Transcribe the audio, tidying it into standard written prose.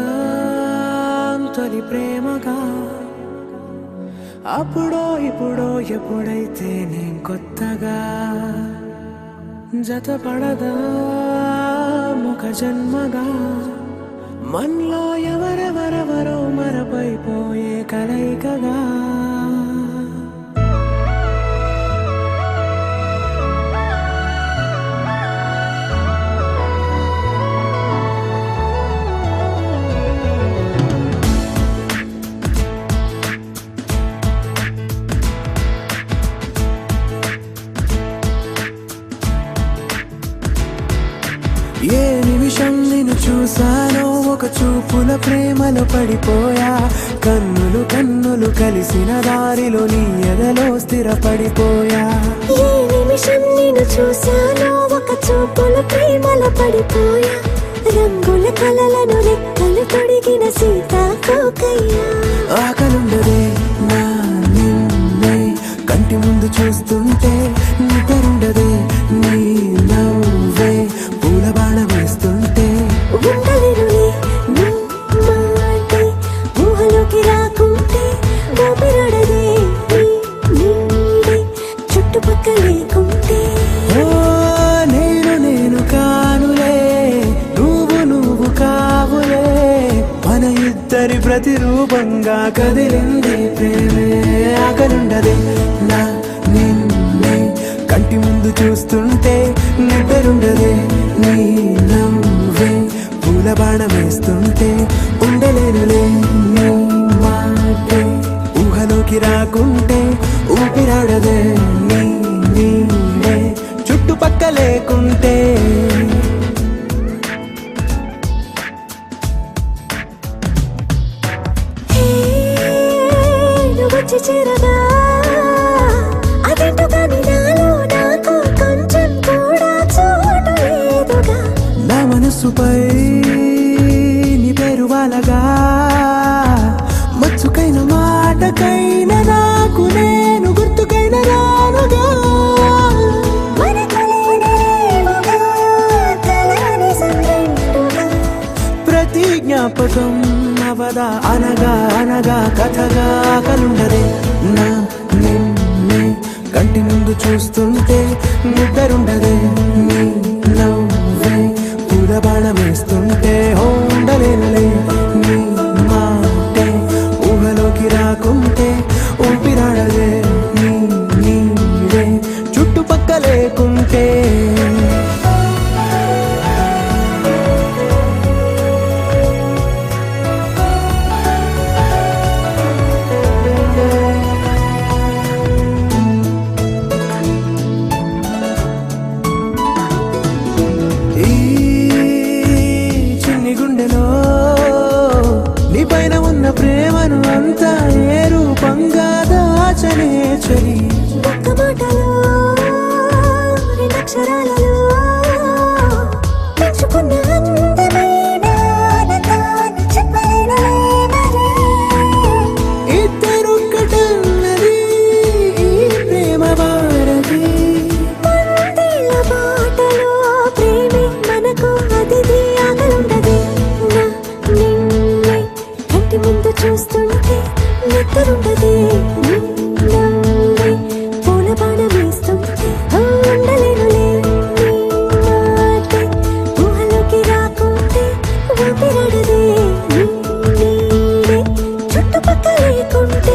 మొదలవుదాం తొలి ప్రేమగా అప్పుడో ఇప్పుడో ఎప్పుడైతే నేను కొత్తగా జతపడదా ముఖ జన్మగా మనలో ఎవరెవరెవరో మరపైపోయే కలయికగా ఏ నిమిషం నిన్ను చూసానో ఒక చూపుల ప్రేమలో పడిపోయా కన్నులు కన్నులు కలిసిన దారిలో నీ ఎదలో స్థిరపడిపోయా ఏ నిమిషం నిన్ను చూసానో ఒక చూపుల ప్రేమలో పడిపోయా రంగుల కలలను రెక్కలు తొడిగిన సీతాకోకయ్యా ఆకలుండదే నా నిన్నే కంటి ముందు చూస్తుంటే నిద్రుండదే నీ నవ్వే పూల బాణ వేస్తుంటే ఉండలేనులే నీ మాటే ఊహలోకి రాకుంటే ఊపిరాడదే నీ నీడే చుట్టుపక్కల లేకుంటే ఓ నేను కానులే నువ్వు కావులే మన ఇద్దరి ప్రతిరూపంగా కదిలింది ప్రేమే ఆకలుండదే నా నిన్నే కంటి ముందు చూస్తుంటే నిద్రుండదే నీ నవ్వే పూల బాణం వేస్తుంటే ఉండలేనులే నీ మాటే ఊహలోకి రాకుంటే ఊపిరాడదే నీ నీడే చుట్టుపక్క లేకుంటే వచ్చి చేరగా అదేంటో కానీ నాలో నాకు కొంచెం కూడా చోటు లేదుగా నా మనసుపై నీ పేరు వాలగా మచ్చుకైన మాటకైన నాకు నేను గుర్తుకైన రానుగా మనకులేనిరేవుగా కలని సంరెండుగా ప్రతి జ్ఞాపకం అవదా అనగా అనగా కథగా కలుండదే నా నిన్నే కంటి ముందు చూస్తుంటే నిద్రుండదే నీ నవ్వే పూల బాణం వేస్తుంటే ఉండలేనులే నీ మాటే ఊహలోకి రాకుంటే ఊపిరాడదే నీ నీడే చుట్టుపక్క లేకుంటే ఈ చిన్ని గుండెలో నీ పైన ఉన్న ప్రేమను అంతా ఏ రూపంగా దాచనే చలి ఒక్క మాటలో రెండక్షరాలలో పెంచుకున్న అందమైన ఆనందాన్ని చెప్పలేనులే మరి. ఇద్దరొక్కటన్నది ఈ ప్రేమ భారతి వందేళ్ల బాటలో ప్రేమే మనకు అతిథి ఆగలుండదే నా నిన్నే కంటి ముందు చూస్తుంటే నిద్రుండదే నీ నవ్వే పూల బాణం వేస్తుంటే ఉండలేనులే నీ మాటే ఊహలోకి రాకుంటే ఊపిరాడదే నీ నీడే చుట్టుపక్కల లేకుంటే